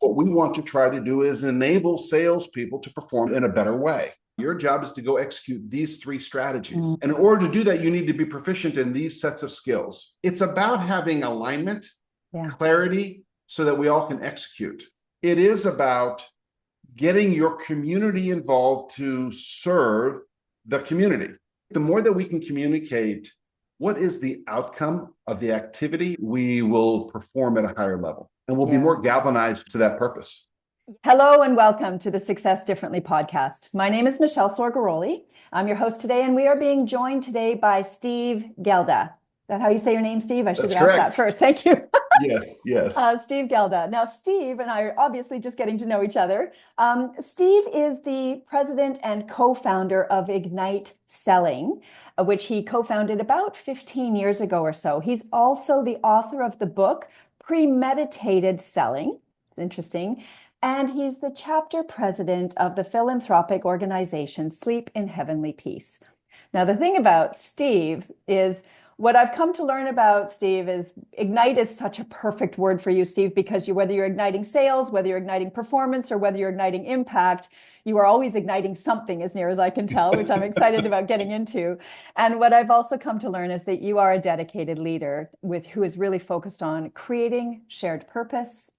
What we want to try to do is enable salespeople to perform in a better way. Your job is to go execute these three strategies. And in order to do that, you need to be proficient in these sets of skills. It's about having alignment, clarity, so that we all can execute. It is about getting your community involved to serve the community. The more that we can communicate what is the outcome of the activity, we will perform at a higher level and we'll be more galvanized to that purpose. Hello and welcome to the Success Differently podcast. My name is Michelle Sorgaroli. I'm your host today, and we are being joined today by Steve Gielda. Is that how you say your name, Steve? I should have asked that first. Thank you. Yes. Steve Gielda. Now, Steve and I are obviously just getting to know each other. Steve is the president and co-founder of Ignite Selling, which he co-founded about 15 years ago or so. He's also the author of the book, Premeditated Selling. Interesting. And he's the chapter president of the philanthropic organization Sleep in Heavenly Peace. Now, the thing about Steve is, what I've come to learn about Steve is ignite is such a perfect word for you, Steve, because whether you're igniting sales, whether you're igniting performance, or whether you're igniting impact, you are always igniting something, as near as I can tell, which I'm excited about getting into. And what I've also come to learn is that you are a dedicated leader who is really focused on creating shared purpose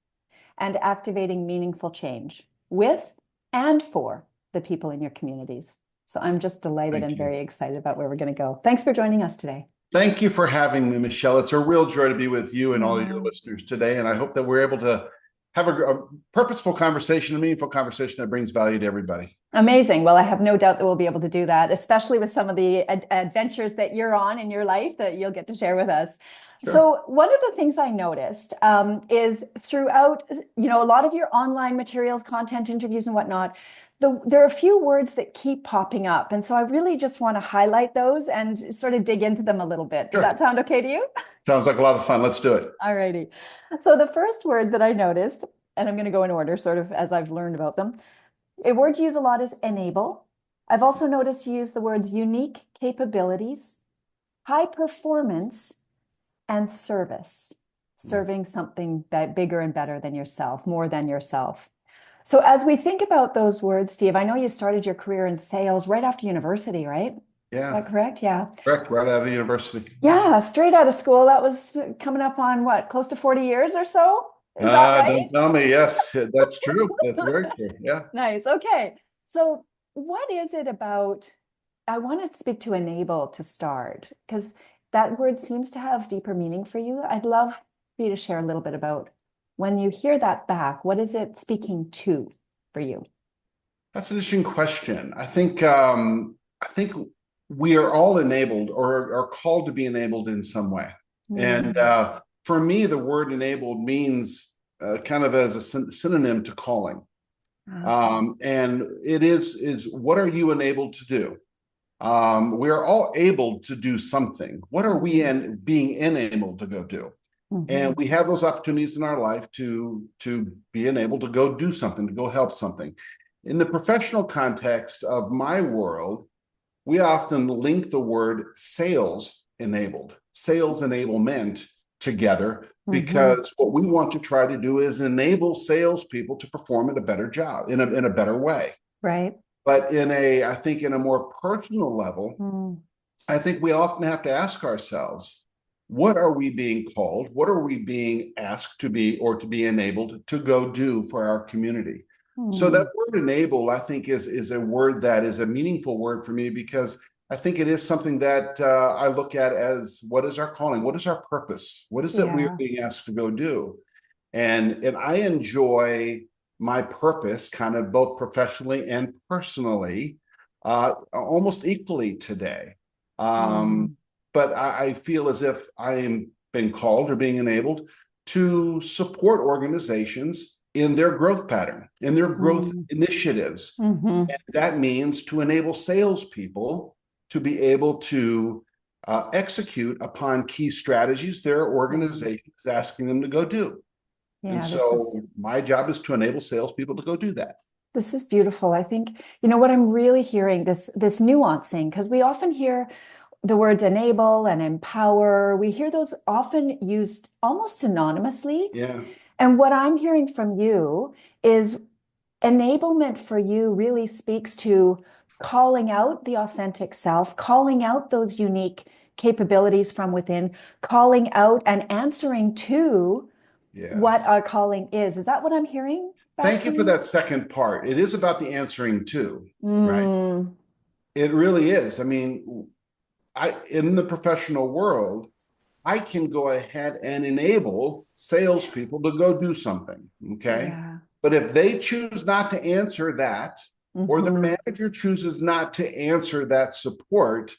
and activating meaningful change with and for the people in your communities. So I'm just delighted and very excited about where we're going to go. Thanks for joining us today. Thank you for having me, Michelle. It's a real joy to be with you and all of your listeners today. And I hope that we're able to have a purposeful conversation, a meaningful conversation that brings value to everybody. Amazing. Well, I have no doubt that we'll be able to do that, especially with some of the adventures that you're on in your life that you'll get to share with us. Sure. So one of the things I noticed is throughout, a lot of your online materials, content, interviews and whatnot, there are a few words that keep popping up. And so I really just want to highlight those and sort of dig into them a little bit. Sure. Does that sound okay to you? Sounds like a lot of fun. Let's do it. All righty. So the first word that I noticed, and I'm going to go in order sort of as I've learned about them, a word you use a lot is enable. I've also noticed you use the words unique capabilities, high performance, and service, serving something bigger and better than yourself, more than yourself. So as we think about those words, Steve, I know you started your career in sales right after university, right? Yeah. Is that correct? Yeah. Correct. Right out of university. Yeah. Straight out of school. That was coming up on what, close to 40 years or so? Is that right? Don't tell me. Yes, that's true. That's very true. Yeah. Nice. Okay. So what is it about, I want to speak to enable to start, because that word seems to have deeper meaning for you. I'd love for you to share a little bit about when you hear that back, what is it speaking to for you? That's an interesting question. I think we are all enabled or are called to be enabled in some way. And for me, the word enabled means kind of as a synonym to calling. And it is what are you enabled to do? We are all able to do something. What are we being enabled to go do? And we have those opportunities in our life to be enabled to go do something, to go help something. In the professional context of my world, we often link the word sales enabled, sales enablement together, because what we want to try to do is enable salespeople to perform at a better job, in a better way. Right. But I think in a more personal level, I think we often have to ask ourselves, what are we being called? What are we being asked to be or to be enabled to go do for our community? So that word enable, I think, is a word that is a meaningful word for me, because I think it is something that I look at as, what is our calling? What is our purpose? What is it we're being asked to go do? And I enjoy my purpose kind of both professionally and personally almost equally today. But I feel as if I am being called or being enabled to support organizations in their growth pattern, in their growth initiatives. And that means to enable salespeople to be able to execute upon key strategies their organization is asking them to go do. And so my job is to enable salespeople to go do that. This is beautiful. I think, what I'm really hearing, this nuancing, because we often hear the words enable and empower. We hear those often used almost synonymously. Yeah. And what I'm hearing from you is enablement for you really speaks to calling out the authentic self, calling out those unique capabilities from within, calling out and answering to what Yes. our calling is. Is that what I'm hearing back Thank you from for you? that second part. It is about the answering too, right? Mm, It really is. I mean, in the professional world, I can go ahead and enable salespeople to go do something. Okay. yeah. But if they choose not to answer that, or the Mm-hmm. manager chooses not to answer that support,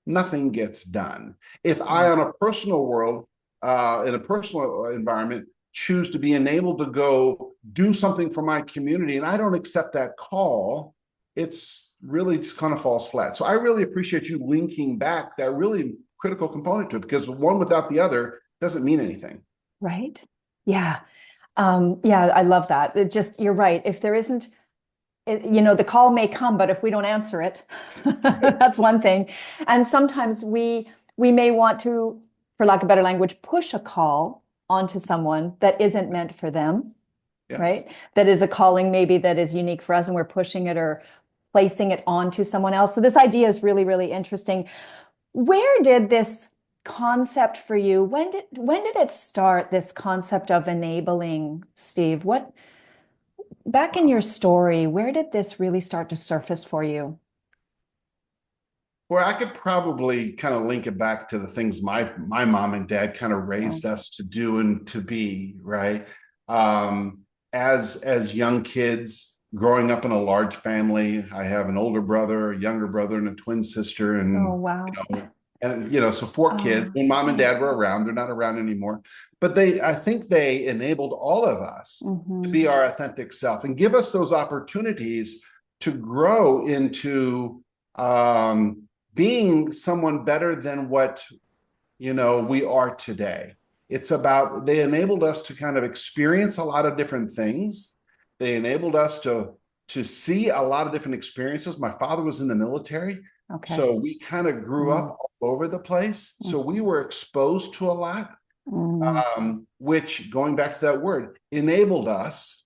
nothing gets done. If I, Right. on a personal world, in a personal environment, choose to be enabled to go do something for my community and I don't accept that call, it's really just kind of falls flat. So I really appreciate you linking back that really critical component to it, because one without the other doesn't mean anything. Right. Yeah. Yeah, I love that. It just, you're right. If there isn't, the call may come, but if we don't answer it, that's one thing. And sometimes we may want to, for lack of better language, push a call onto someone that isn't meant for them, Yeah. right? That is a calling maybe that is unique for us, and we're pushing it or placing it onto someone else. So this idea is really, really interesting. Where did this concept for you, when did it start, this concept of enabling, Steve? What back in your story, where did this really start to surface for you? Where I could probably kind of link it back to the things my mom and dad kind of Yeah. raised us to do and to be, right? Um, as young kids growing up in a large family, I have an older brother, a younger brother, and a twin sister, Oh, and wow. so four kids. Oh, When mom and yeah. dad were around, they're not around anymore, but I think they enabled all of us to Mm-hmm. be our authentic self and give us those opportunities to grow into being someone better than what we are today. It's about, they enabled us to kind of experience a lot of different things. They enabled us to see a lot of different experiences. My father was in the military, Okay. so we kind of grew Mm, up all over the place. So we mhm, were exposed to a lot, mm, which, going back to that word, enabled us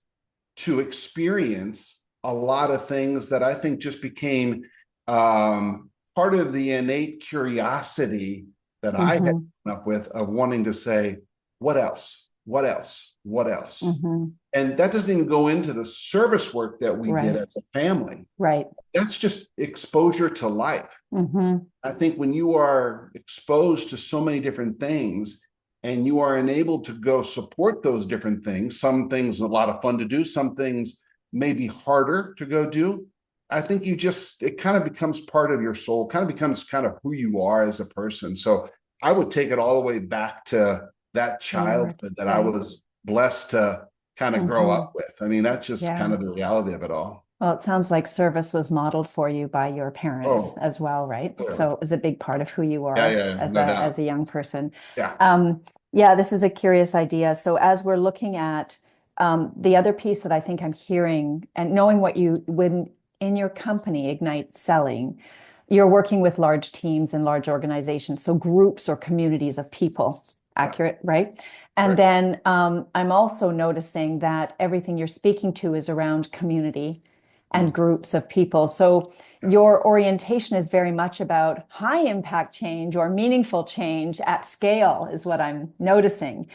to experience a lot of things that I think just became part of the innate curiosity that I had mhm, grown up with, of wanting to say, what else? What else? What else? mhm. And that doesn't even go into the service work that we did Right. as a family. Right. That's just exposure to life. Mm-hmm. I think when you are exposed to so many different things and you are enabled to go support those different things, some things are a lot of fun to do, some things may be harder to go do. I think it kind of becomes part of your soul, kind of becomes kind of who you are as a person. So I would take it all the way back to that Forward. childhood that I Right. was blessed to kind of grow Mm-hmm. up with. I mean, that's just kind Yeah. of the reality of it all. Well, it sounds like service was modeled for you by your parents Oh, as well, right? clearly. So it was a big part of who you Yeah, are yeah, yeah, as no a doubt. young person. Yeah. Um, yeah, this is a curious idea. So as we're looking at the other piece that I think I'm hearing and knowing what you when in your company, Ignite Selling, you're working with large teams and large organizations, so groups or communities of people, Yeah. accurate, right? And Right. then I'm also noticing that everything you're speaking to is around community and Mm. groups of people. So Yeah. your orientation is very much about high impact change or meaningful change at scale, is what I'm noticing.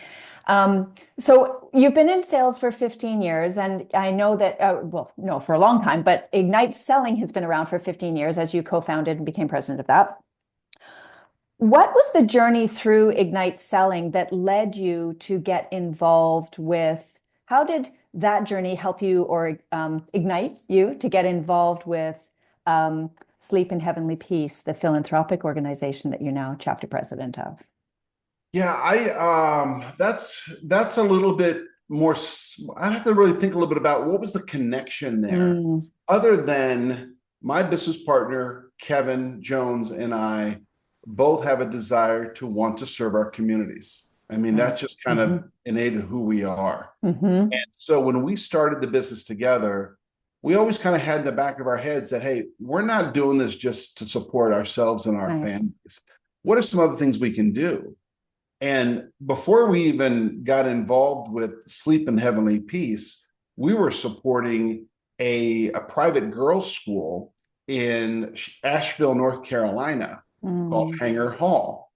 So you've been in sales for 15 years, and I know that, well, no, for a long time, but Ignite Selling has been around for 15 years as you co-founded and became president of that. What was the journey through Ignite Selling that led you to get involved with? How did that journey help you or ignite you to get involved with Sleep in Heavenly Peace, the philanthropic organization that you're now chapter president of? Yeah, that's a little bit more. I have to really think a little bit about what was the connection there, Mm, other than my business partner Kevin Jones and I both have a desire to want to serve our communities. I mean, that's nice. just kind Mm-hmm. of innate who we are. Mm-hmm. And so when we started the business together, we always kind of had in the back of our heads that, hey, we're not doing this just to support ourselves and our Nice. families. What are some other things we can do? And before we even got involved with Sleep in Heavenly Peace, we were supporting a private girls' school in Asheville, North Carolina, called Hanger Hall.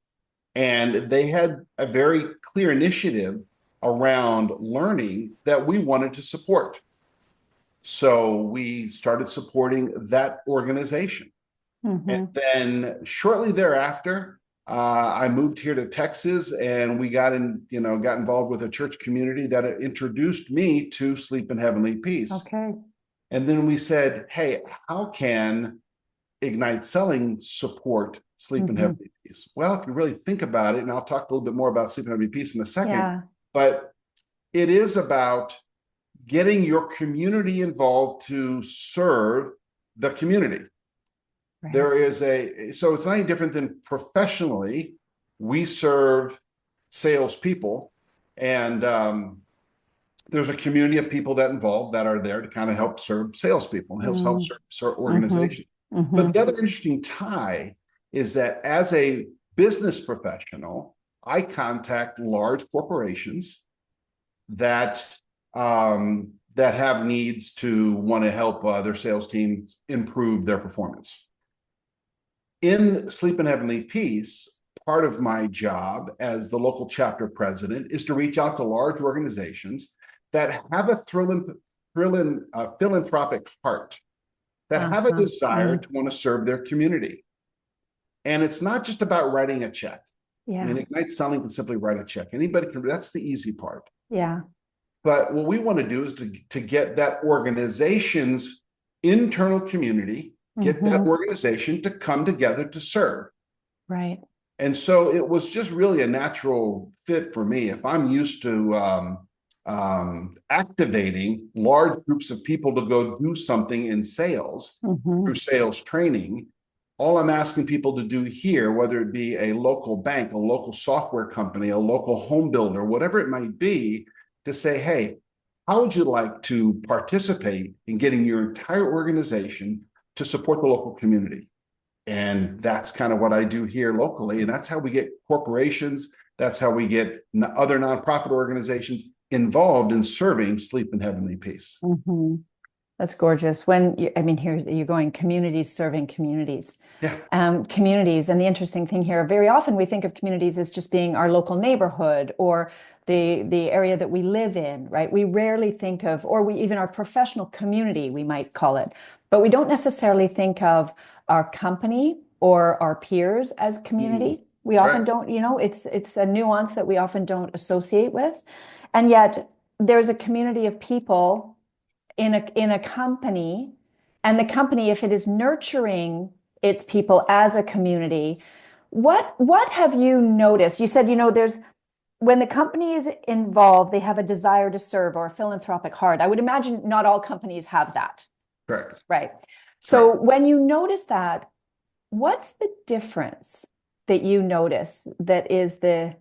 And they had a very clear initiative around learning that we wanted to support. So we started supporting that organization. And then shortly thereafter, I moved here to Texas, and we got involved with a church community that introduced me to Sleep in Heavenly Peace. Okay. And then we said, hey, how can Ignite Selling support Sleep in Heavenly Peace? Well, if you really think about it, and I'll talk a little bit more about Sleep in Heavenly Peace in a second, but it is about getting your community involved to serve the community. Right. So it's not any different than professionally. We serve salespeople, and there's a community of people that are there to kind of help serve salespeople and help serve organizations. But the other interesting tie is that as a business professional, I contact large corporations that have needs to want to help their sales teams improve their performance. In Sleep in Heavenly Peace, part of my job as the local chapter president is to reach out to large organizations that have a philanthropic heart, that have a desire to want to serve their community. And it's not just about writing a check. I mean, Ignite Selling can simply write a check. Anybody can, that's the easy part. Yeah. But what we want to do is to get that organization's internal community, get that organization to come together to serve. Right. And so it was just really a natural fit for me. If I'm used to activating large groups of people to go do something in sales through sales training, all I'm asking people to do here, whether it be a local bank, a local software company, a local home builder, whatever it might be, to say, hey, how would you like to participate in getting your entire organization to support the local community? And that's kind of what I do here locally. And that's how we get corporations. That's how we get other nonprofit organizations involved in serving Sleep in Heavenly Peace. That's gorgeous. Here you're going communities serving communities. Yeah. Communities. And the interesting thing here, very often we think of communities as just being our local neighborhood or the area that we live in, right? We rarely think of, or even our professional community, we might call it, but we don't necessarily think of our company or our peers as community. We often don't, it's a nuance that we often don't associate with. And yet there's a community of people in a company, and the company, if it is nurturing its people as a community, what have you noticed? You said, there's, when the company is involved, they have a desire to serve or a philanthropic heart. I would imagine not all companies have that. Correct. Right. So when you notice that, what's the difference that you notice that is the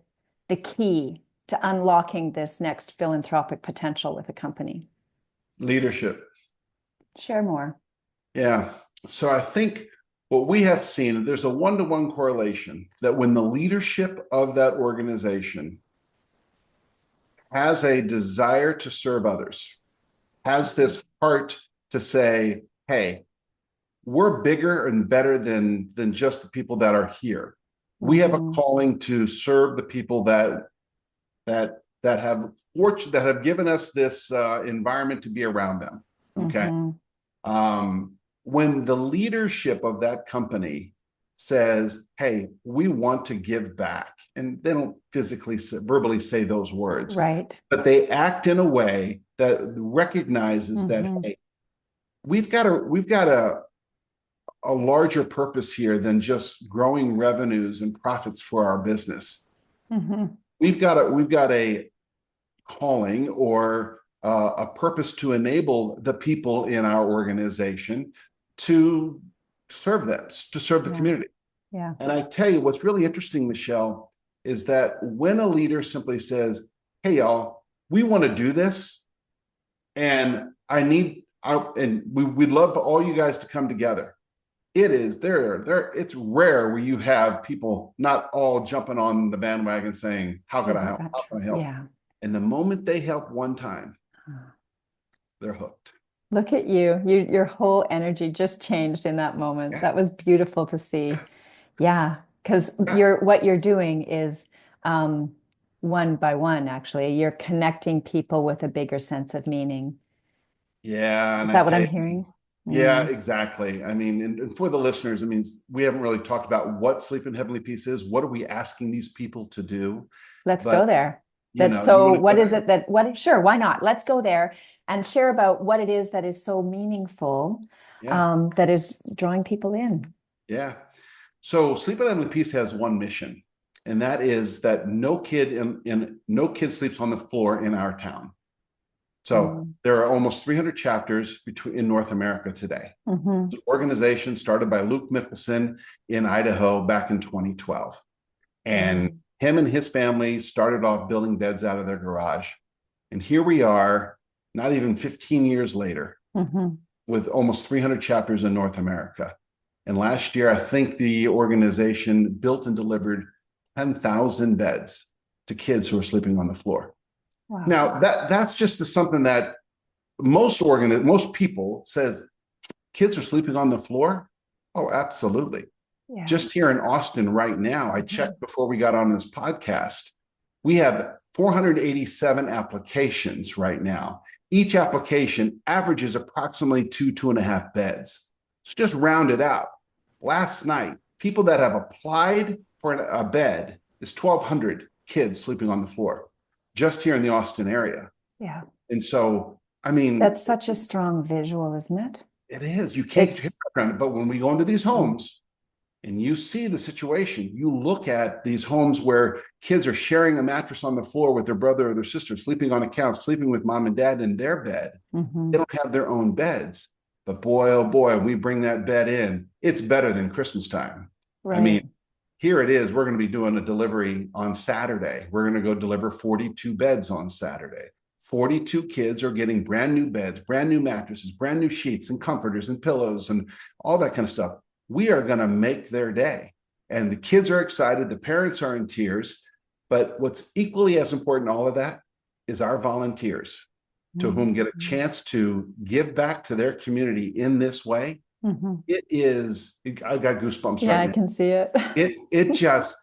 key to unlocking this next philanthropic potential with a company? Leadership. Share more. Yeah. So I think what we have seen, there's a one-to-one correlation that when the leadership of that organization has a desire to serve others, has this heart to say, hey, we're bigger and better than just the people that are here. We have a calling to serve the people that have given us this environment to be around them. Okay. When the leadership of that company says, hey, we want to give back, and they don't verbally say those words, right? But they act in a way that recognizes that, hey, we've got a larger purpose here than just growing revenues and profits for our business. We've got a calling or a purpose to enable the people in our organization to serve them, to serve the community. Yeah. And I tell you, what's really interesting, Michelle, is that when a leader simply says, hey, y'all, we want to do this, and we'd love for all you guys to come together. It is there. It's rare where you have people not all jumping on the bandwagon saying, "How can I Isn't help? that How true? can I help?" Yeah. And the moment they help one time, they're hooked. Look at you. Your whole energy just changed in that moment. Yeah. That was beautiful to see. Yeah, because Yeah. what you're doing is um, one by one, actually, you're connecting people with a bigger sense of meaning. Yeah, Is and I that what tell I'm you, hearing? yeah, Mm. exactly. I mean, and for the listeners, I mean, we haven't really talked about what Sleep in Heavenly Peace is. What are we asking these people to do? Let's go But there. you That's know, you so, want to what go is there? it that, what, sure, why not? Let's go there and share about what it is that is so meaningful, Yeah, that is drawing people in. yeah. So Sleep in Heavenly Peace has one mission, and that is that no kid sleeps on the floor in our town. So Mm. there are almost 300 chapters in North America today. Mhm. It's an organization started by Luke Mickelson in Idaho back in 2012. And Mm. him and his family started off building beds out of their garage. And here we are, not even 15 years later, Mhm. with almost 300 chapters in North America. And last year, I think the organization built and delivered 10,000 beds to kids who are sleeping on the floor. Wow. Now, that's just something that most people says kids are sleeping on the floor. Oh, absolutely. Yeah. Just here in Austin right now, I Mhm. checked before we got on this podcast. We have 487 applications right now. Each application averages approximately two and a half beds. So just round it out. Last night, people that have applied for a bed is 1,200 kids sleeping on the floor just here in the Austin area. Yeah. And so, I mean, That's such a strong visual, isn't it? it is. You can't get your It's head around it. But when we go into these mm, homes, and you see the situation. You look at these homes where kids are sharing a mattress on the floor with their brother or their sister, sleeping on a couch, sleeping with mom and dad in their bed. They mhm. don't have their own beds. But boy, oh boy, we bring that bed in. It's better than Christmas time. I mean, Right. here it is. We're going to be doing a delivery on Saturday. We're going to go deliver 42 beds on Saturday. 42 kids are getting brand new beds, brand new mattresses, brand new sheets and comforters and pillows and all that kind of stuff. We are going to make their day. And the kids are excited. The parents are in tears. But what's equally as important, all of that, is our volunteers to whom get a Mhm. chance to give back to their community in this way. Mhm. It is, I got goosebumps Yeah, right I now. can see it. It it just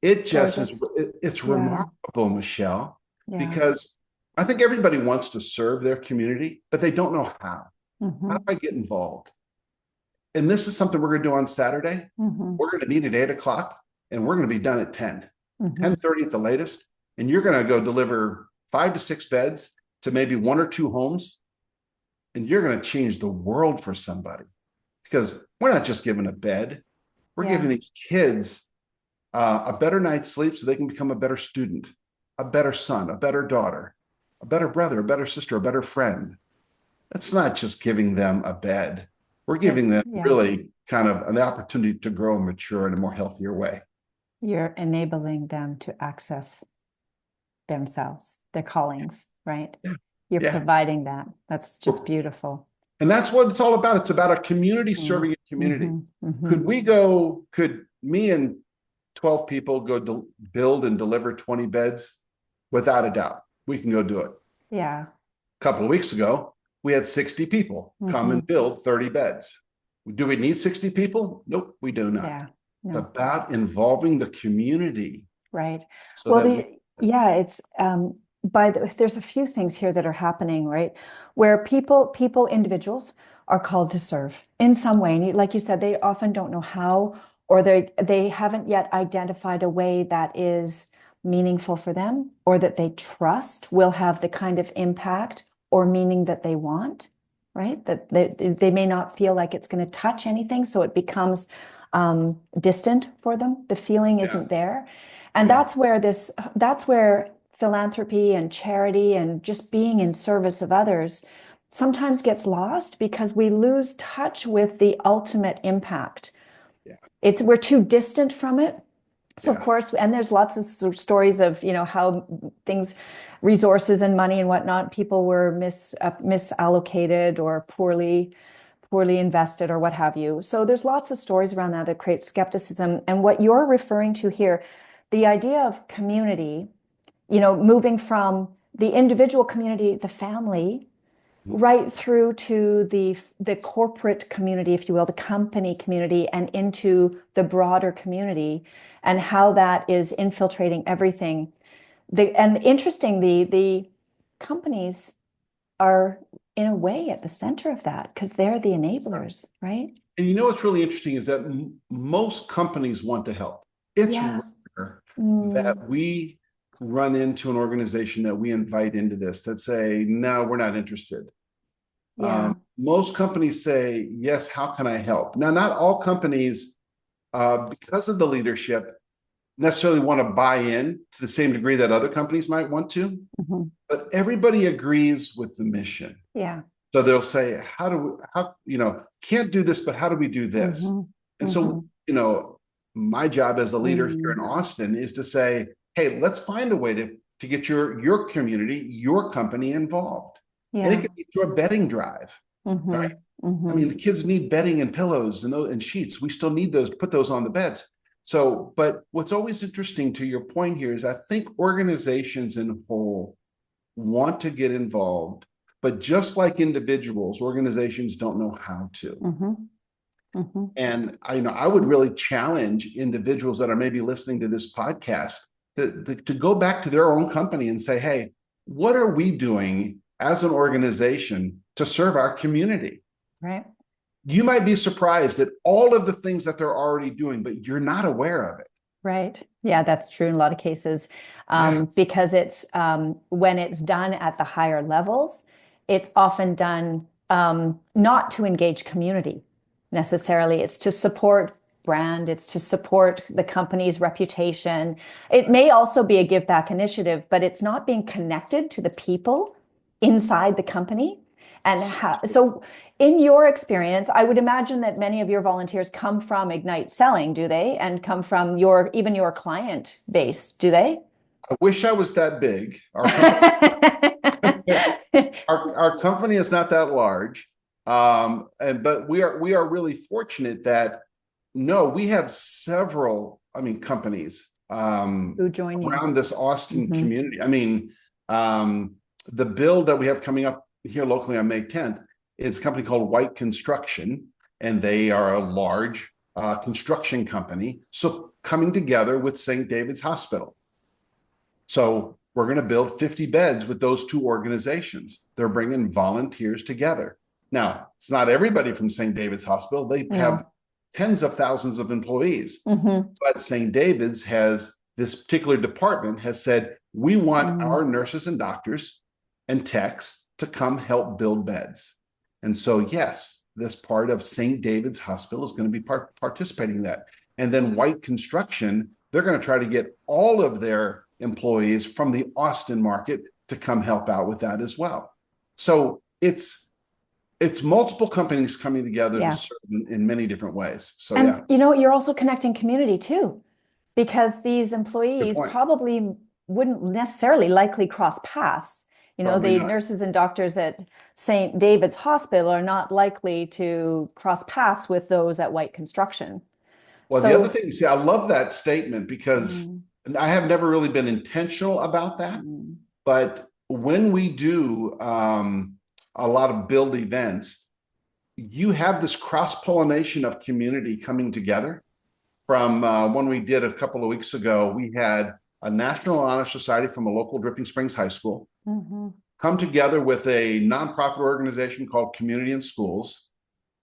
it It's just is gorgeous. it's Yeah. remarkable, Michelle, Yeah. because I think everybody wants to serve their community, but they don't know how. How do Hmm. I get involved? And this is something we're going to do on Saturday. Hmm. We're going to meet at 8 o'clock and we're going to be done at 10, Hmm. 10:30 at the latest. And you're going to go deliver 5 to 6 beds to maybe 1 or 2 homes. And you're going to change the world for somebody because we're not just giving a bed, we're Yeah. giving these kids a better night's sleep so they can become a better student, a better son, a better daughter, a better brother, a better sister, a better friend. That's not just giving them a bed. We're giving them Yeah. really kind of an opportunity to grow and mature in a more healthier way. You're enabling them to access themselves, their callings, right? Yeah. You're Yeah. providing that. That's just beautiful. And that's what it's all about. It's about a community Mm. serving a community. Hmm. Hmm. Could me and 12 people go build and deliver 20 beds? Without a doubt, we can go do it. Yeah. A couple of weeks ago, we had 60 people come Hmm. and build 30 beds. Do we need 60 people? Nope, we do not. Yeah. It's No. about involving the community Right. so Well, that we, it's there's a few things here that are happening, right? Where individuals are called to serve in some way. And like you said, they often don't know how, or they haven't yet identified a way that is meaningful for them, or that they trust will have the kind of impact or meaning that they want, right? That they may not feel like it's going to touch anything, so it becomes distant for them. The feeling yeah, isn't there. And yeah, that's where philanthropy and charity and just being in service of others sometimes gets lost because we lose touch with the ultimate impact. yeah, We're too distant from it. So of yeah, course, and there's lots of stories of, how things, resources and money and whatnot, people were misallocated or poorly invested or what have you. So there's lots of stories around that create skepticism. And what you're referring to here, the idea of community, moving from the individual community, the family, right through to the corporate community, if you will, the company community, and into the broader community, and how that is infiltrating everything. And interestingly, the companies are in a way at the center of that because they're the enablers, right? And what's really interesting is that most companies want to help. It's rare that we run into an organization that we invite into this that say, no, we're not interested. Most companies say, yes, how can I help? Now, not all companies, because of the leadership, necessarily want to buy in to the same degree that other companies might want to, but everybody agrees with the mission. Yeah. So they'll say, can't do this, but how do we do this? And so, my job as a leader here in Austin is to say, hey, let's find a way to get your community, your company involved. Yeah. And it could be through a bedding drive, right? I mean, the kids need bedding and pillows and sheets. We still need those, put those on the beds. So, but what's always interesting to your point here is I think organizations in whole want to get involved, but just like individuals, organizations don't know how to. And I would really challenge individuals that are maybe listening to this podcast to go back to their own company and say, hey, what are we doing as an organization to serve our community? Right. You might be surprised at all of the things that they're already doing, but you're not aware of it. Right. Yeah, that's true in a lot of cases. Because it's when it's done at the higher levels, it's often done not to engage community necessarily. It's to support brand. It's to support the company's reputation. It may also be a give back initiative, but it's not being connected to the people inside the company. And so in your experience, I would imagine that many of your volunteers come from Ignite Selling, do they? And come from even your client base, do they? I wish I was that big. Our company is not that large. But we are really fortunate that we have several, companies who join around this Austin community. I mean, the build that we have coming up here locally on May 10th is a company called White Construction, and they are a large construction company. So coming together with St. David's Hospital. So we're going to build 50 beds with those two organizations. They're bringing volunteers together. Now, it's not everybody from St. David's Hospital. They have tens of thousands of employees. But St. David's this particular department has said, we want our nurses and doctors and techs to come help build beds. And so, yes, this part of St. David's Hospital is going to be participating in that. And then White Construction, they're going to try to get all of their employees from the Austin market to come help out with that as well. So it's multiple companies coming together to serve in many different ways. So you're also connecting community too, because these employees probably wouldn't necessarily likely cross paths. The nurses and doctors at St. David's Hospital are not likely to cross paths with those at White Construction. Well, the other thing, I love that statement because I have never really been intentional about that. But when we do a lot of build events, you have this cross-pollination of community coming together. From when we did a couple of weeks ago, we had a National Honor Society from a local Dripping Springs high school come together with a nonprofit organization called Community in Schools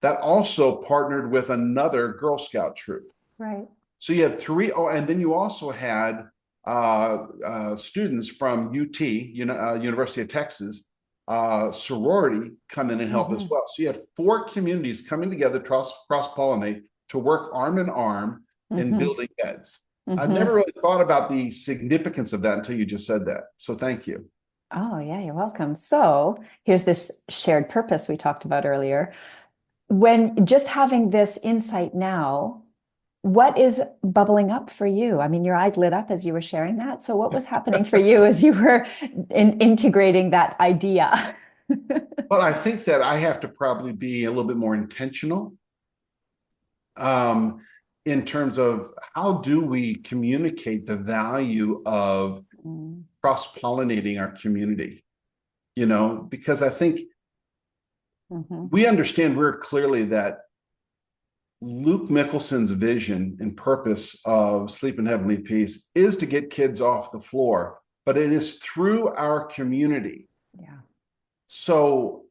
that also partnered with another Girl Scout troop. Right. So you had three. Oh, and then you also had students from UT, University of Texas, sorority come in and help as well. So you had four communities coming together, cross-pollinate to work arm in arm in building beds. I've never really thought about the significance of that until you just said that. So thank you. Oh, yeah, you're welcome. So here's this shared purpose we talked about earlier. When just having this insight now, what is bubbling up for you? I mean, your eyes lit up as you were sharing that. So what was happening for you as you were integrating that idea? But I think that I have to probably be a little bit more intentional um, in terms of how do we communicate the value of Mm, cross-pollinating our community, you know, because I think mhm, we understand very clearly that Luke Mickelson's vision and purpose of Sleep in Heavenly Peace is to get kids off the floor, but it is through our community. yeah. So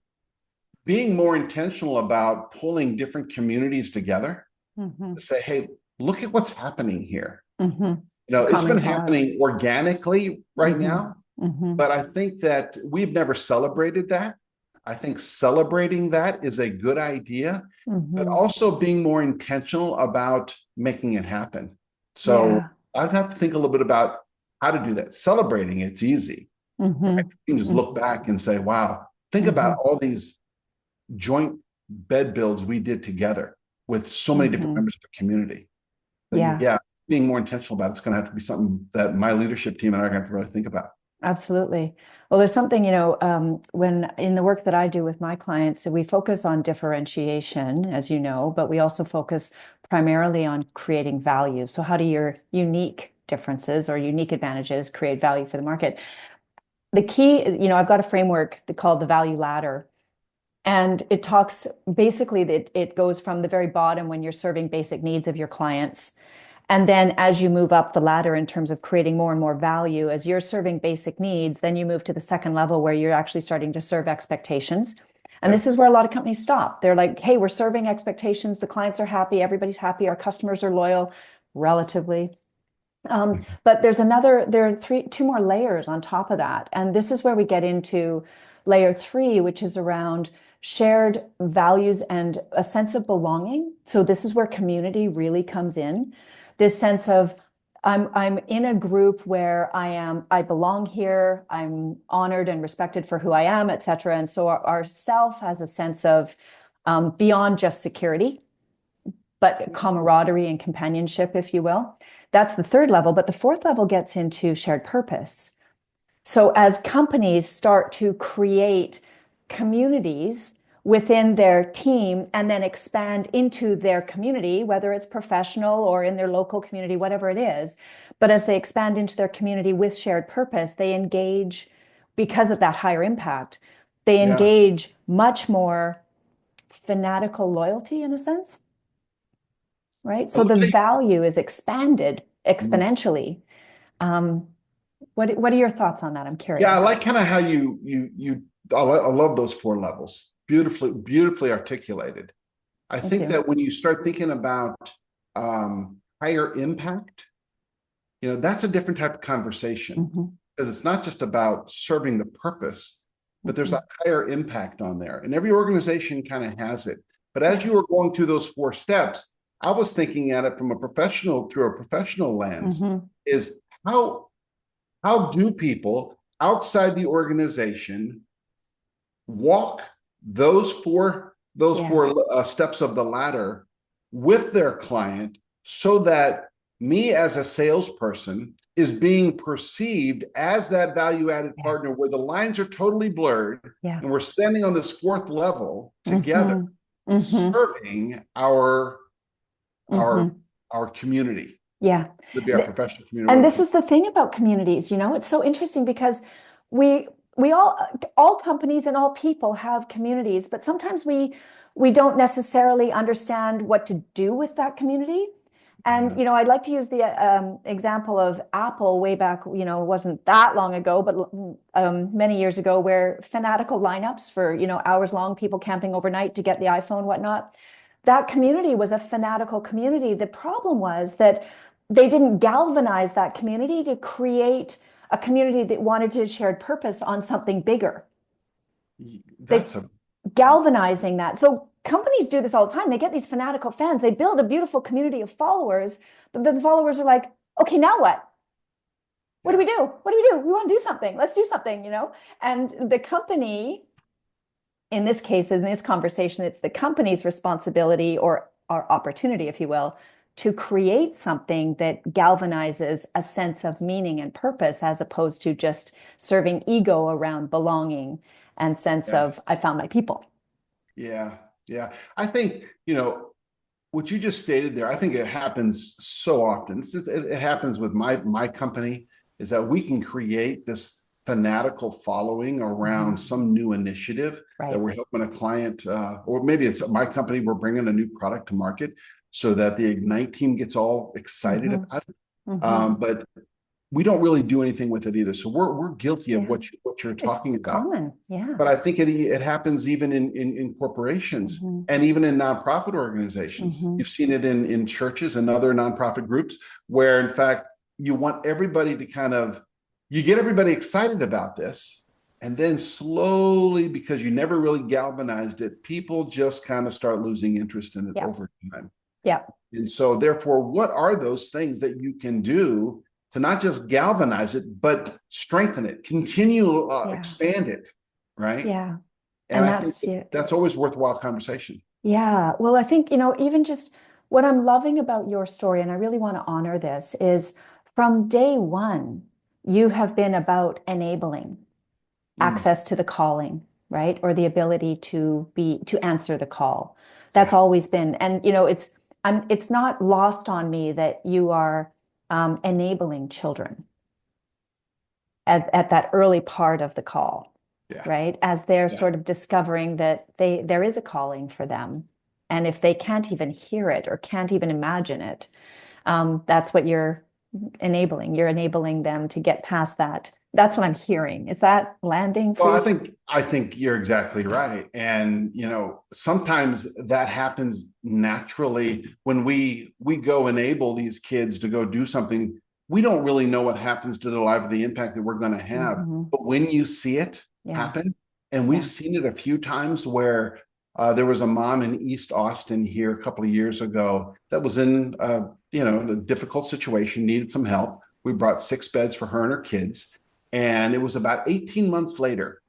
being more intentional about pulling different communities together Mhm, to say, hey, look at what's happening here. mhm. You know, it's been Common cause. happening organically right Mhm, now, mhm, but I think that we've never celebrated that. I think celebrating that is a good idea, but mhm. also being more intentional about making it happen. So Yeah. I'd have to think a little bit about how to do that. Celebrating it's easy. Right? Mhm, You can just look mhm, back and say, wow, think about mhm, all these joint bed builds we did together with so many different mhm. members of the community. But Yeah. yeah, being more intentional about it's going to have to be something that my leadership team and I are going to have to really think about. Absolutely. Well, there's something, when in the work that I do with my clients, so we focus on differentiation, as you know, but we also focus primarily on creating value. So how do your unique differences or unique advantages create value for the market? The key, I've got a framework called the value ladder. And it talks basically that it goes from the very bottom when you're serving basic needs of your clients. And then as you move up the ladder in terms of creating more and more value, as you're serving basic needs, then you move to the second level where you're actually starting to serve expectations. And Yep. this is where a lot of companies stop. They're like, hey, we're serving expectations. The clients are happy. Everybody's happy. Our customers are loyal, relatively. But there are two more layers on top of that. And this is where we get into layer three, which is around shared values and a sense of belonging. So this is where community really comes in. This sense of I'm in a group where I belong here, I'm honored and respected for who I am, et cetera. And so our self has a sense of beyond just security, but camaraderie and companionship, if you will. That's the third level. But the fourth level gets into shared purpose. So as companies start to create communities within their team and then expand into their community, whether it's professional or in their local community, whatever it is, but as they expand into their community with shared purpose, they engage because of that higher impact. They Yeah. engage much more fanatical loyalty in a sense, right? I So love the how value is expanded you- exponentially. Um, what are your thoughts on that? I'm yeah, I curious. like kind of how I love those four levels. Beautifully articulated. I Thank think you. that when you start thinking about higher impact, you know, that's a different type of conversation Mhm, because it's not just about serving the purpose, but there's a mhm. higher impact on there. And every organization kind of has it. But as Yeah. you were going through those four steps, I was thinking at it from through a professional lens, Mhm. is how how do people outside the organization walk those Yeah. four steps of the ladder with their client so that me as a salesperson is being perceived as that value added Yeah. partner where the lines are totally blurred Yeah. and we're standing on this fourth level together Mhm. Mhm. serving our Mhm. our community, Yeah. to be our Th- professional community, And whatever. this is the thing about communities, it's so interesting because we we all companies and all people have communities, but sometimes we don't necessarily understand what to do with that community. And Yeah. I'd like to use the example of Apple way back, it wasn't that long ago, but many years ago, where fanatical lineups for hours long, people camping overnight to get the iPhone, whatnot. That community was a fanatical community. The problem was that they didn't galvanize that community to create a community that wanted to shared purpose on something bigger. They That's a galvanizing that. So companies do this all the time. They get these fanatical fans. They build a beautiful community of followers, but then the followers are like, okay, now what? What do yeah. we do? What do we do? We want to do something. Let's do something. And the company, in this case, in this conversation, it's the company's responsibility or our opportunity, if you will, to create something that galvanizes a sense of meaning and purpose as opposed to just serving ego around belonging. and sense Yeah. of I found my people. Yeah. Yeah. I think, what you just stated there, I think it happens so often. It happens with my company, is that we can create this fanatical following around some new initiative that we're helping a client, or maybe it's my company, we're bringing a new product to market so that the Ignite team gets all excited about it. But we don't really do anything with it either. So we're guilty of what you're talking about. Common, yeah. But I think it happens even in corporations and even in nonprofit organizations. You've seen it in churches and other nonprofit groups where, in fact, you want everybody to you get everybody excited about this. And then slowly, because you never really galvanized it, people just kind of start losing interest in it over time. Yeah. And so therefore, what are those things that you can do to not just galvanize it, but strengthen it, continue, expand it, right? Yeah. And I think that's always worthwhile conversation. Yeah. Well, I think, even just what I'm loving about your story, and I really want to honor this, is from day one, you have been about enabling access to the calling, right? Or the ability to answer the call. That's always been, and it's not lost on me that you are enabling children at that early part of the call, right? As they're sort of discovering that there is a calling for them. And if they can't even hear it or can't even imagine it, that's what you're enabling. You're enabling them to get past that. That's what I'm hearing. Is that landing for you? Well, I think you're exactly right. And, sometimes that happens naturally when we go enable these kids to go do something. We don't really know what happens to their life or the impact that we're going to have. But when you see it happen, and we've seen it a few times where there was a mom in East Austin here a couple of years ago that was in, a difficult situation, needed some help. We brought 6 beds for her and her kids. And it was about 18 months later,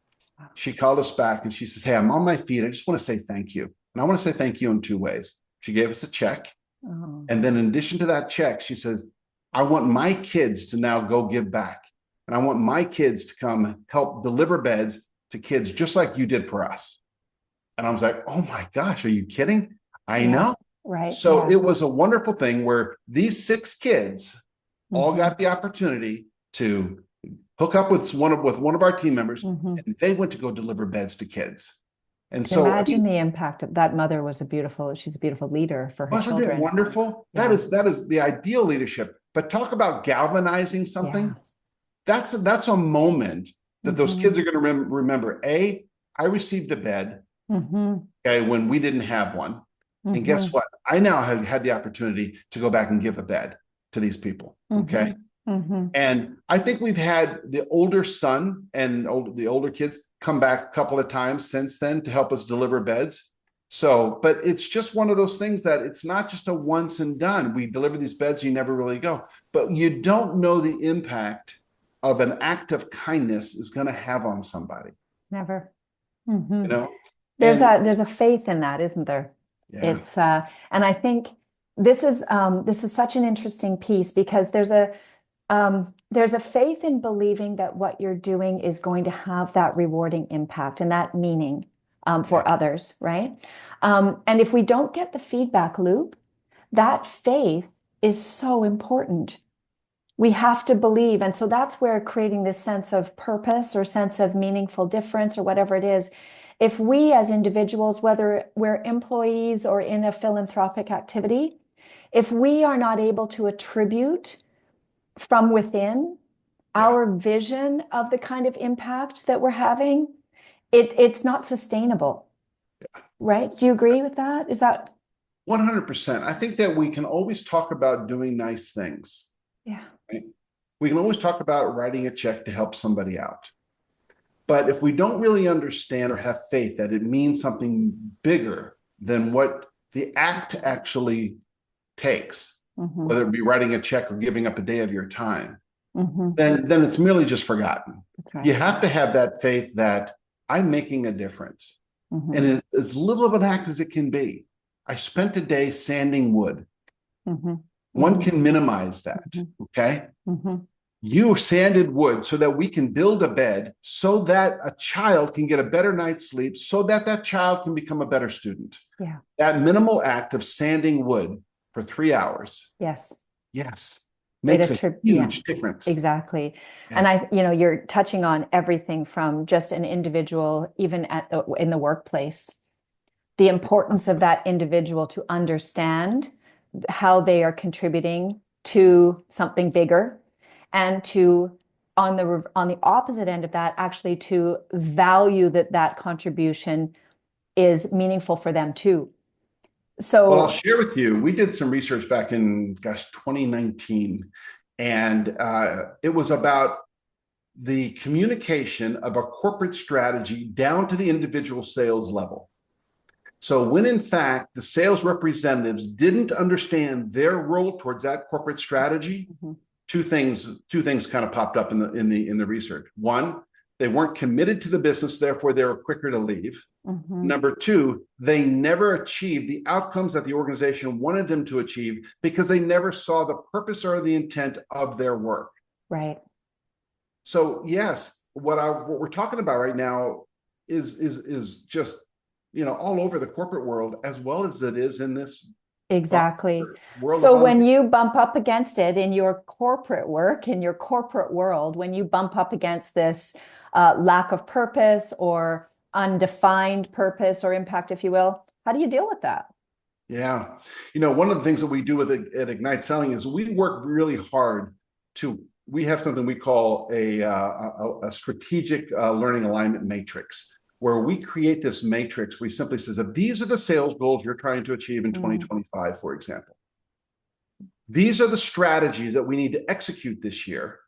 she called us back and she says, "Hey, I'm on my feet. I just want to say thank you. And I want to say thank you in 2 ways." She gave us a check. And then in addition to that check, she says, "I want my kids to now go give back. And I want my kids to come help deliver beds to kids just like you did for us." And I was like, "Oh my gosh, are you kidding?" I know. Right. So it was a wonderful thing where these 6 kids all got the opportunity to hook up with one of our team members, and they went to go deliver beds to kids. And so imagine the impact of that. Mother was she's a beautiful leader for her children. Wasn't it wonderful? That is the ideal leadership. But talk about galvanizing something. That's a moment that those kids are going to remember. I received a bed when we didn't have one. And guess what? I now have had the opportunity to go back and give a bed to these people. Okay. And I think we've had the older son and the older kids come back a couple of times since then to help us deliver beds. So, but it's just one of those things that it's not just a once and done. We deliver these beds, you never really go. But you don't know the impact of an act of kindness is going to have on somebody. Never. There's a faith in that, isn't there? Yeah. It's and I think this is such an interesting piece because there's a faith in believing that what you're doing is going to have that rewarding impact and that meaning for others, right? And if we don't get the feedback loop, that faith is so important. We have to believe. And so that's where creating this sense of purpose or sense of meaningful difference or whatever it is, if we as individuals, whether we're employees or in a philanthropic activity, if we are not able to attribute from within our vision of the kind of impact that we're having, it's not sustainable. Right? Do you agree with that? Is that 100%? I think that we can always talk about doing nice things. Yeah. Right? We can always talk about writing a check to help somebody out. But if we don't really understand or have faith that it means something bigger than what the act actually takes, whether it be writing a check or giving up a day of your time, then it's merely just forgotten. That's right. You have to have that faith that I'm making a difference. And it's as little of an act as it can be. I spent a day sanding wood. One can minimize that, okay? You sanded wood so that we can build a bed so that a child can get a better night's sleep, so that that child can become a better student. Yeah. That minimal act of sanding wood for 3 hours, Yes. yes, It makes a yeah, huge difference. exactly. Yeah. And you're touching on everything from just an individual, even in the workplace, the importance of that individual to understand how they are contributing to something bigger, and to, on the opposite end of that, actually to value that contribution is meaningful for them too. Well, I'll So, share with you, we did some research back in, 2019, and it was about the communication of a corporate strategy down to the individual sales level. So when in fact the sales representatives didn't understand their role towards that corporate strategy, mhm, two things kind of popped up in the research. One, they weren't committed to the business, therefore they were quicker to leave. mhm, Number two, they never achieved the outcomes that the organization wanted them to achieve because they never saw the purpose or the intent of their work. right. So yes, what we're talking about right now is just, all over the corporate world as well as it is in this Exactly. world of So on. when you bump up against it in your corporate work, in your corporate world, when you bump up against this lack of purpose or undefined purpose or impact, if you will, how do you deal with that? Yeah. One of the things that we do at Ignite Selling is we work really hard we have something we call a strategic learning alignment matrix, where we create this matrix. We simply says, if these are the sales goals you're trying to achieve in 2025, for example, these are the strategies that we need to execute this year.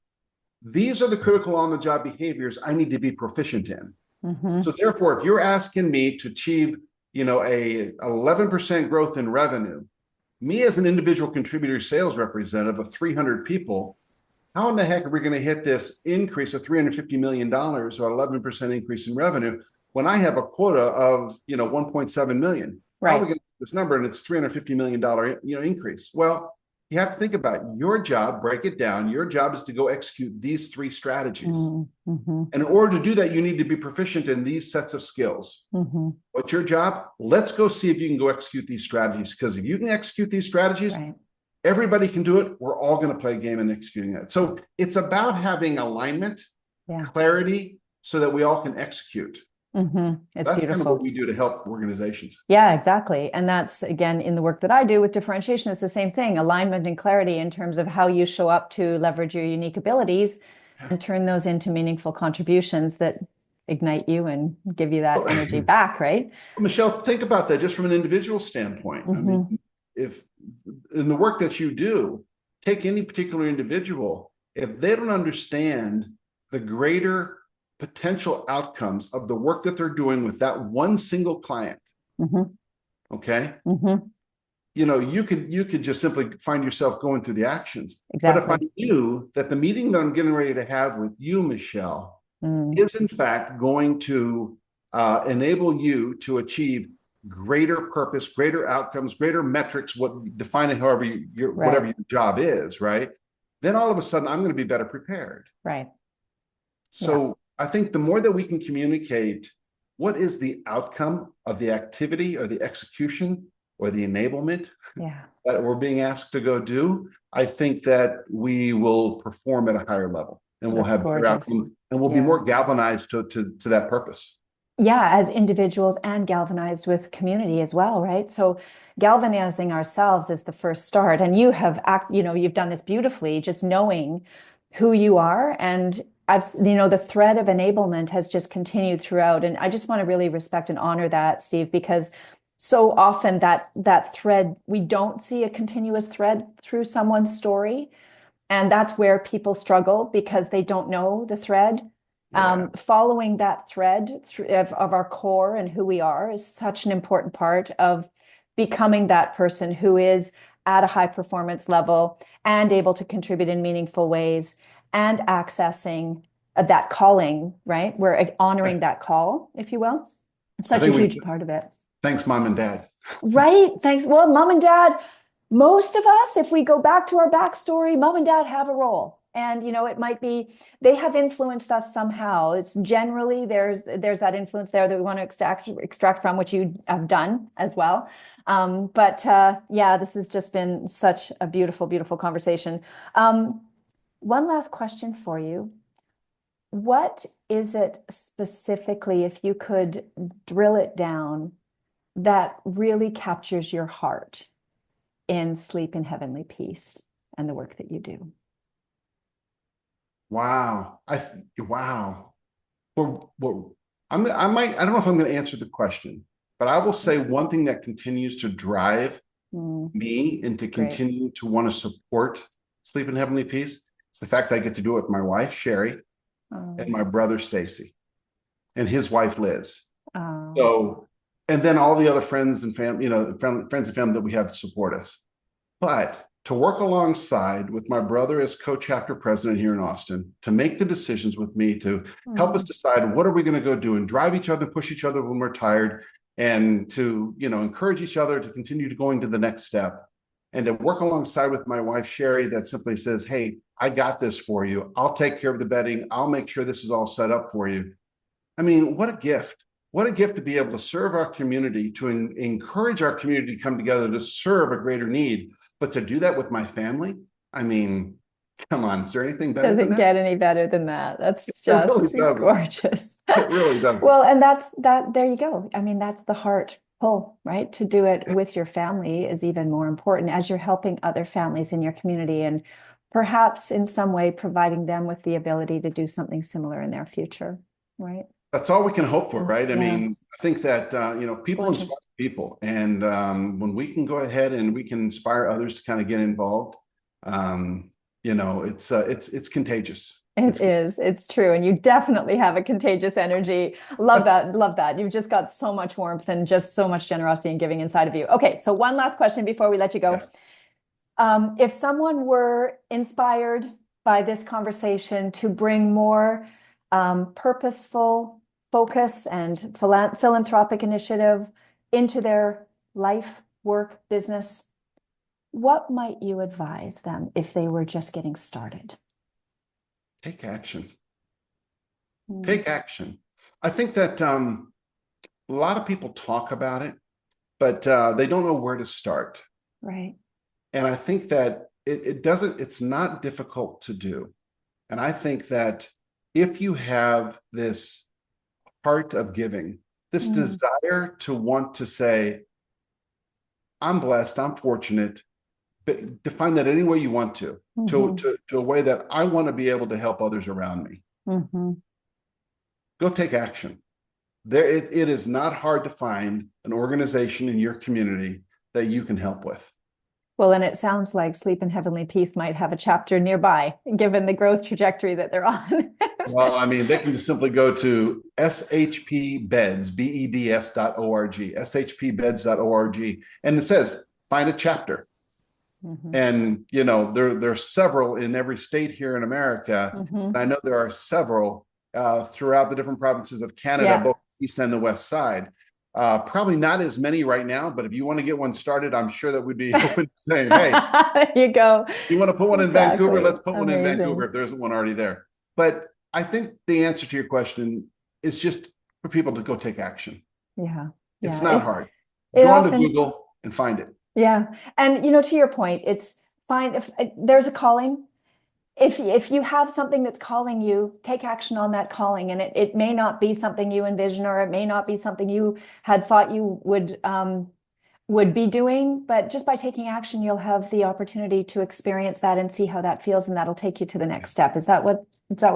These are the critical on-the-job behaviors I need to be proficient in. Mm-hmm. So therefore, if you're asking me to achieve, a 11% growth in revenue, me as an individual contributor sales representative of 300 people, how in the heck are we going to hit this increase of $350 million or 11% increase in revenue when I have a quota of, 1.7 million? How are we Right. going to get this number and it's $350 million, increase? Well, you have to think about your job, break it down. Your job is to go execute these three strategies. Mm-hmm. And in order to do that, you need to be proficient in these sets of skills. Mm-hmm. What's your job? Let's go see if you can go execute these strategies. Because if you can execute these strategies, Right. everybody can do it. We're all going to play a game in executing that. So it's about having alignment, Yeah. clarity, so that we all can execute. Mm-hmm. It's That's beautiful. kind of what we do to help organizations. Yeah, exactly. And that's, again, in the work that I do with differentiation, it's the same thing, alignment and clarity in terms of how you show up to leverage your unique abilities and turn those into meaningful contributions that ignite you and give you that energy back, right? Michelle, think about that just from an individual standpoint. I mean, if in the work that you do, take any particular individual, if they don't understand the greater potential outcomes of the work that they're doing with that one single client, okay, you could just simply find yourself going through the actions. Exactly. But if I knew that the meeting that I'm getting ready to have with you, Michelle, is in fact going to enable you to achieve greater purpose, greater outcomes, greater metrics, define it however whatever your job is, right? Then all of a sudden I'm going to be better prepared. Right. So I think the more that we can communicate what is the outcome of the activity or the execution or the enablement that we're being asked to go do, I think that we will perform at a higher level and we'll have better outcomes and we'll be more galvanized to that purpose. Yeah, as individuals and galvanized with community as well, right? So galvanizing ourselves is the first start. And you've done this beautifully, just knowing who you are. And the thread of enablement has just continued throughout. And I just want to really respect and honor that, Steve, because so often that thread, we don't see a continuous thread through someone's story. And that's where people struggle because they don't know the thread. Following that thread of our core and who we are is such an important part of becoming that person who is at a high performance level and able to contribute in meaningful ways and accessing that calling, right? We're honoring that call, if you will. It's such a huge part of it. Thanks, mom and dad. Right. Thanks. Well, mom and dad, most of us, if we go back to our backstory, mom and dad have a role. And, it might be they have influenced us somehow. It's generally there's that influence there that we want to extract from, which you have done as well. Yeah, this has just been such a beautiful, beautiful conversation. One last question for you. What is it specifically, if you could drill it down, that really captures your heart in Sleep in Heavenly Peace and the work that you do? Wow. Wow. I don't know if I'm going to answer the question, but I will say one thing that continues to drive me and to continue to want to support Sleep in Heavenly Peace is the fact that I get to do it with my wife, Sherry, and my brother, Stacy, and his wife, Liz. So, and then all the other friends and family, friends and family that we have to support us. But to work alongside with my brother as co-chapter president here in Austin, to make the decisions with me, to help us decide what are we going to go do and drive each other, push each other when we're tired, and to, encourage each other to continue to going to the next step, and to work alongside with my wife, Sherry, that simply says, hey, I got this for you. I'll take care of the bedding. I'll make sure this is all set up for you. I mean, what a gift. What a gift to be able to serve our community, to encourage our community to come together to serve a greater need. But to do that with my family, I mean, come on, is there anything better than that? Doesn't get any better than that. That's just gorgeous. It really doesn't. Well, and there you go. I mean, that's the heart pull, right? To do it with your family is even more important as you're helping other families in your community and perhaps in some way providing them with the ability to do something similar in their future, right? That's all we can hope for, right? I mean, I think that, people inspire people. And when we can go ahead and we can inspire others to kind of get involved, it's contagious. It's true. And you definitely have a contagious energy. Love that. Love that. You've just got so much warmth and just so much generosity and giving inside of you. Okay. So one last question before we let you go. Yeah. If someone were inspired by this conversation to bring more purposeful focus and philanthropic initiative into their life, work, business, what might you advise them if they were just getting started? Take action. Take action. I think that a lot of people talk about it, but they don't know where to start. Right. And I think that it's not difficult to do. And I think that if you have this heart of giving, this desire to want to say, I'm blessed, I'm fortunate, but define that any way you want to a way that I want to be able to help others around me. Go take action. It is not hard to find an organization in your community that you can help with. Well, and it sounds like Sleep in Heavenly Peace might have a chapter nearby, given the growth trajectory that they're on. Well, I mean, they can just simply go to shpbeds, beds.org, shpbeds.org, and it says, find a chapter. And, there are several in every state here in America. And I know there are several throughout the different provinces of Canada, both the east and the west side. Probably not as many right now, but if you want to get one started, I'm sure that we'd be open to saying, hey, there you go. You want to put one in Vancouver? Let's put one in Vancouver if there isn't one already there. But I think the answer to your question is just for people to go take action. Yeah. It's not hard. Go on to Google and find it. Yeah. And, to your point, it's fine if there's a calling. If you have something that's calling you, take action on that calling. And it may not be something you envision, or it may not be something you had thought you would be doing, but just by taking action, you'll have the opportunity to experience that and see how that feels, and that'll take you to the next step. Is that what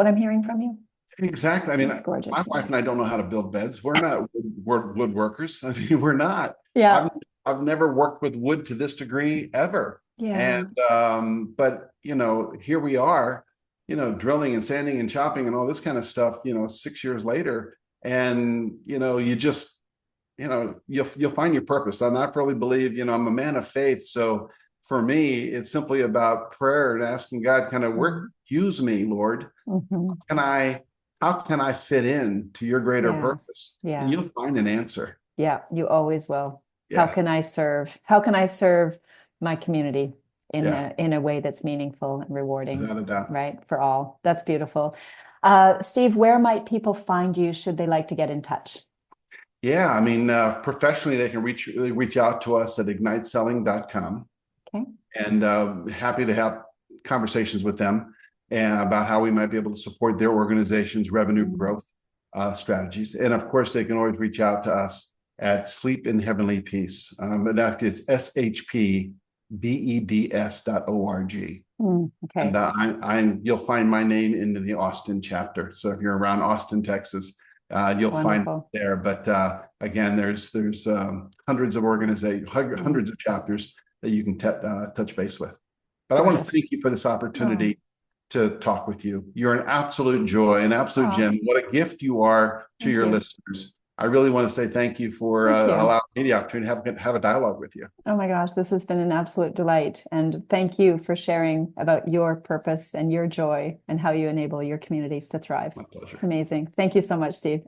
I'm hearing from you? Exactly. I mean, my wife and I don't know how to build beds. We're not woodworkers. I mean, we're not. Yeah. I've never worked with wood to this degree ever. Yeah. And but here we are, drilling and sanding and chopping and all this kind of stuff, 6 years later, and you just you'll find your purpose. And I really believe, I'm a man of faith, so for me it's simply about prayer and asking God, kind of, use me, Lord. How can I fit in to your greater purpose? Yeah. And you'll find an answer. Yeah, you always will. Yeah. How can I serve my community in a way that's meaningful and rewarding, without a doubt. right? For all. That's beautiful. Steve, where might people find you should they like to get in touch? Yeah, I mean, professionally, they can reach out to us at igniteselling.com. Okay. And happy to have conversations with them and about how we might be able to support their organization's revenue growth strategies. And of course, they can always reach out to us at Sleep in Heavenly Peace. And that is shpbeds.org. Okay. And you'll find my name in the Austin chapter. So if you're around Austin, Texas, you'll find it there. But again, there's hundreds of organizations, hundreds of chapters that you can touch base with. But I want to thank you for this opportunity to talk with you. You're an absolute joy, an absolute gem. What a gift you are to your listeners. I really want to say thank you for allowing me the opportunity to have a dialogue with you. Oh my gosh, this has been an absolute delight. And thank you for sharing about your purpose and your joy and how you enable your communities to thrive. My pleasure. It's amazing. Thank you so much, Steve.